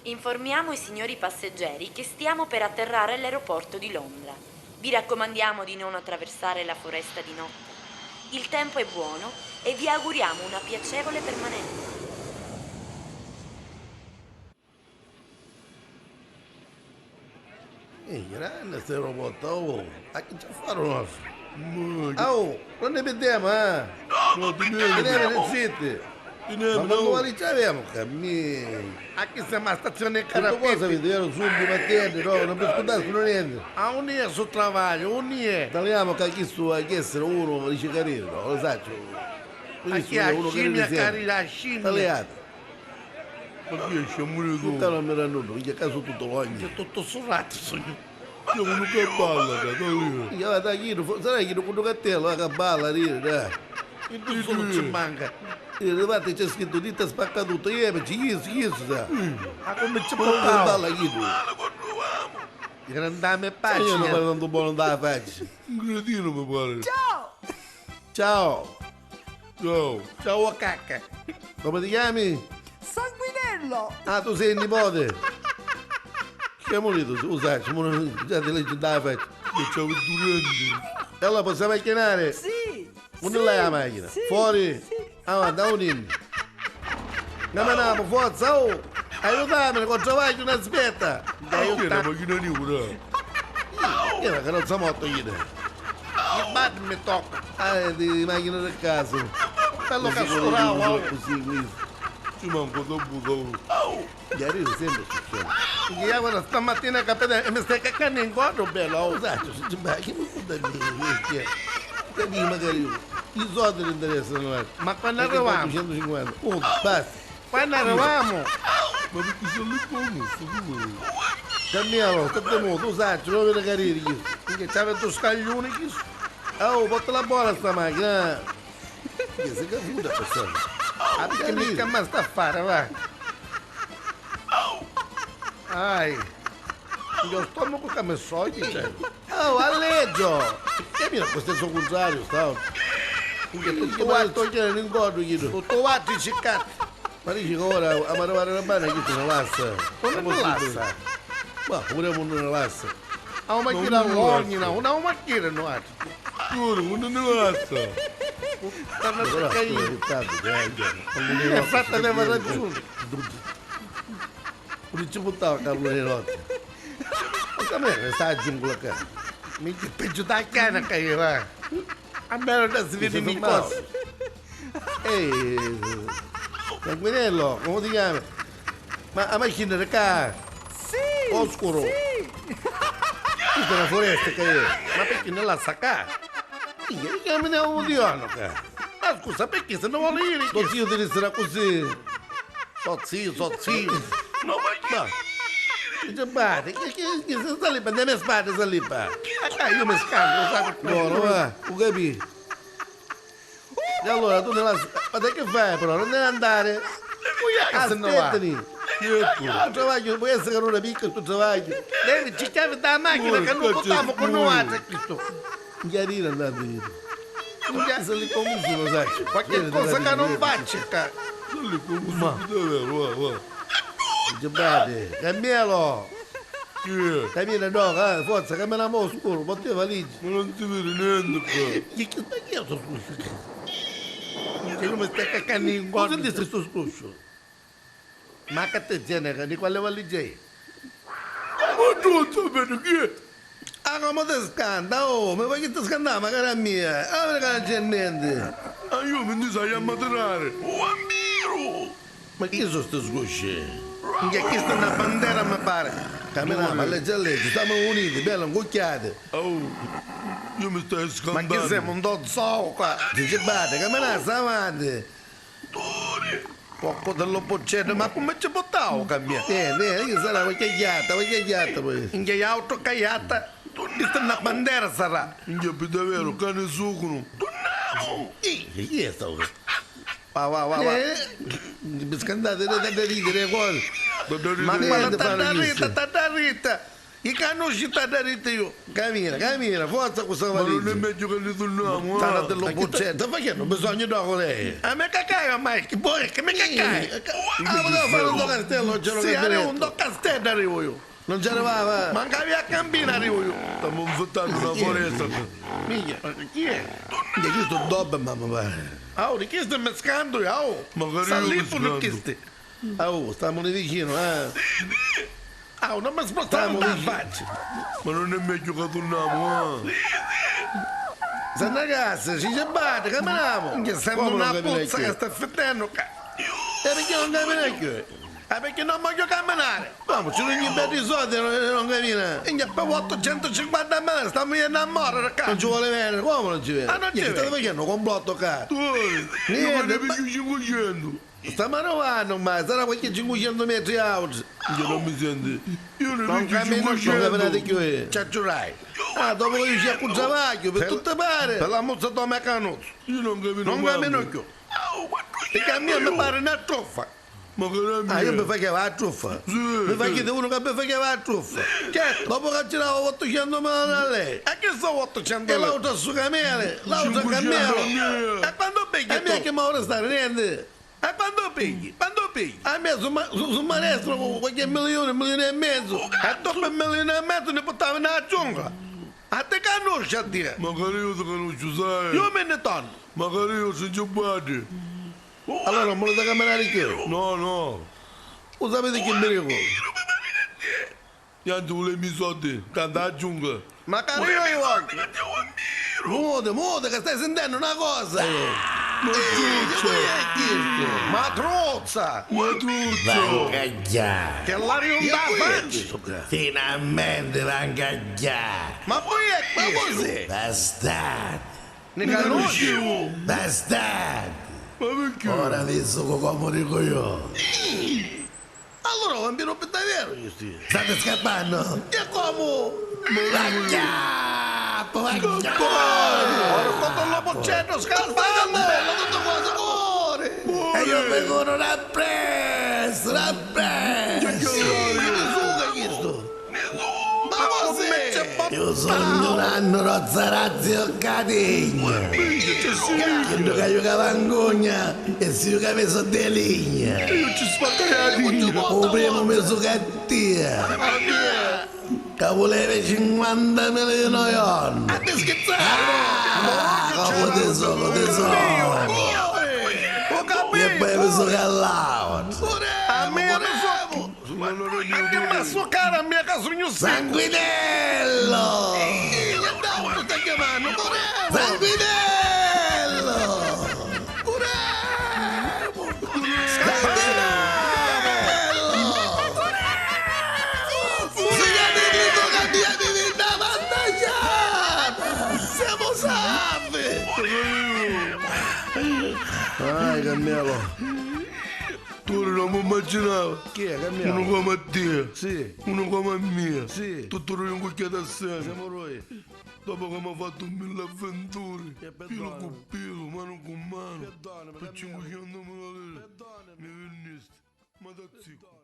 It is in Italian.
Informiamo i signori passeggeri che stiamo per atterrare all'aeroporto di Londra. Vi raccomandiamo di non attraversare la foresta di notte. Il tempo è buono e vi auguriamo una piacevole permanenza. Grande sto aeroporto, oh, a che ci fanno nostro? Oh, non ne vediamo, eh? No, Teniamo nel sito. Ma quando no. li abbiamo, cammini. A che siamo a stazione Tutto cosa Carapete? vedere su di mattina, no, non per scudare su niente. A un è sul lavoro, un è. Italiamo che chi sta a essere uno di carriera, no? Lo sai, A chi ha scimmia carina a scimmia. Italiano. Ma che siamo lì Tutta non mi ranno, in che caso tutto l'ogni. C'è tutto surrato, signore. siamo uno che balla, da lì. Io vado a chino, sarai chino con un cattello, che balla, ride, dai. E tu solo ci manca. E davanti c'è scritto dita spacca tutto, io ci sa. Ma come ci Ma non portavo? balla chino. Grandame Io non pace. parlo tanto buono da faccia. Un gradino mi pare. Ciao, Ciao. Ciao cacca. come ti chiami? Sanguinello! Ah, tu sei il nipote. Siamo lì, tu, scusa, già ti leggi da faccia. Che ciao durante. E allora possiamo macchinare? Sì! Unde l'hai la macchina? Sì, Fuori? sì. Avanti, da un'inni. Andiamo, forza, oh! Aiutamene, con travaglio non aspetta! Che è una macchina nuova. Che è una carrozza moto, io. Il bar mi tocca. Ah, di macchina del caso. Bello Così, castoravo. così, così. Ci manco dopo. Gli arrivo sempre successo. Io guarda stamattina capite e mi stai caccando in quadro bello. Oh. Esatto, se vai, che mi può dire? Che dico magari io. I soldi non interessano, eh. Ma quando Perché arriviamo? 450. Oh, basta. Quando arriviamo? Ma perché sono lì buono, sto due. Cambiamo, state molto, tu sai, non viene carino io. Che c'aveva due scaglioni che Oh, porta la buona sta macchina. Che sei caputa persona. ah, che mica mai sta a fare, va. Ai. Io stomaco che mi sogni, cioè. Oh, alleggio! Che viene questo stesso contrario, stavo. Che Tutto tutto va a alto, togliere l'incontro, chiedo. tutto alto, ciccato. Ma dici che ora a arrivare la bana chi te ne lassa? Non mi lassa. Ma pure uno ne lassa. A una macchina all'ogna, una macchina no altro. Ora, non ne basta. Stanno a Però cercare sto io. aiutando, E frate aveva ragione. Non ci buttava Carlo di notte. Ma come ne sta a giungla qua? Mica peggio da cana che io va. A me non si vede Sei mi fermato? cosa. Ehi, Sanguinello, come ti chiami? Ma a macchina di qua, Sì! oscuro. Sì! Questa è una foresta che è. Ma perché non la sa qua? Che camminiamo un diano qua. Ma scusa, perché se non vuole dire Lo che... zio ti resterà così. So zio. No, ma Ma, che batte, che se sta lì, andiamo a spade, sta lì, pa. Ah, io mi scambio, sai? Buono, va, tu capi? E allora tu nella... Ma te che fai però? Non devi andare? Che se ne va? Aspettami. quieto. Tu travaglio, può essere che non è piccolo, tu travaglio. Devi ci chiave da macchina che non portiamo con noi, questo. Chiarire andando io. Se li comunque lo sai. Qualche cosa che non faccio, ca. Sali come subito, va. Gibbate, cambialo. Che? Cammina, no, forza, cammina mo' scuro, porti le valigie. Ma non si vede niente qua. Che io sto scruscio? Che non mi stai caccando in Cosa guardia. dici sto scruscio? Ma che te tiene, di quale valigie? Ma tu sapete che? Ah, come te scanda, oh, ma perché ti scandare, magari a mia? Ah, perché non c'è niente. Ah, io mi sai a maturare. Oh, ammiro! Ma chi sono sti scrusci? Che questa è una bandiera, mi pare. Camminiamo, a legge, stiamo uniti, bello, incucchiate. Oh, io mi stai Ma scandando. che siamo un dozzò qua? Gibbate, camminate, sta avanti. Poco dello boccetto, ma come ci portavo cambia? Io sarà qualche chiatta poi. In che auto cagliata? Questa è una bandiera sarà. Che davvero, cane succono. Chi è sto? Va. Mi scandate da ridere cose. Ma niente, la fare tatarita. I conosci da rete io. Cammina, forza questa Ma non è valigia. meglio che ritorniamo, Tana eh? dello boccetto, ma che non bisogna da con lei? A me cacai, Mike, poi che me cacai. Ah, volevo fare un do castello, non c'ero Sì, arrivo un campionetto. do castello arrivo io. Non c'eravamo, Mancavi a campina arrivo io. Stiamo infettando una foresta. Miglia, chi è? Io sto dopo, mamma, pare. Oh, di chi stai mescando io? Oh, Magari sta io lì mescando. per chi stai? Oh, stiamo lì vicino, eh. Oh, non mi spostiamo da faccia. Ma non è meglio che torniamo, eh? Se ragazzi, ci si batte, camminiamo. Che sembra Come non una cammina puzza più? che sta fettendo. E perché non cammina più? Perché non voglio camminare. Vamo, ci sono gli belli soldi e non cammina. E per 850 mila stiamo innamorati, Non cazzo. ci vuole bene, come non ci vede? Ah, non ci Che vede? state facendo un complotto qua? Tu, io Niente, ne vedo 500. Stiamo arrivando, ma sarà qualche 500 metri out. Io non mi senti. Io ne Non vedo cammino Non camminate 500. più, eh. Ci giurai. Ah, dopo che ci a Zavacchio, per tutte pare. Per la mozza tua mecanuzzo. Io non cammino Non cammino più. E cammino mi pare una truffa. Ma che è Ah, io mi mia? fa che va a truffa. Sì, Mi fa sì. chiedere uno che mi fa che va a truffa. Certo. Dopo che giravo 800 mila da lei. E che sono 800 E euro? l'auto su camele, l'auto 500 camele. mia. E quando pigli E mia tu? che mi ora stare niente. E quando pigli? Quando pigli? A me su maestro con qualche milione e mezzo. E dopo 1,5 milioni ne portavo nella giungla. A te conosci a dire? Magari io ti conosco, sai? Io me ne torno. Magari io sono già badi. Allora non volete camminare più. No, no. Lo sapete che mi dico? Niente, volevi i soldi. Tanto a giungla. Ma caro io voglio. Muote, che stai sentendo una cosa. Ma tu, Ma trozza. ma tu. Vangaggia, Che l'aria non da faccia. finalmente vangaggia, Ma poi è chi? bastardi, Ne conosci? bastardi, Ma perché? ora adesso come dico io, Allora, bambino per davvero, io sti. state scappando, E come? vangappo, vangappo, Ora sto la boccetta scappando. Tutto cosa muore. e io vengo rappresso, Suga questo. Ma come? io sono un anno rozzarazio cadigna, chiedo che io cavangugna e se io caveso de ligna, Io ci spaccherei la o primo messo cattia. Che voleva 50 milioni anni. A te scherzare? Come tesoro, tesoro. Ho E poi capito. mi sono callato. A me mi so. A che mi so cara a mia casugno sangue. Sanguinello! Andiamo, sta chiamando. Correvo. Sanguinello! Siamo salvi. Ai, Cammello. Tu non mi immaginavo. Chi è Uno Cammello? come te. Sì. Uno come me. Sì. Tutto in cucchiato assieme. Siamo noi. Dopo che mi ha fatto 1000 avventure. perdonami. Pilo con pilo, mano con mano. Perdonami, Per Cammello. 500 mila lire. Perdonami. Mi veniste. Ma da zicco.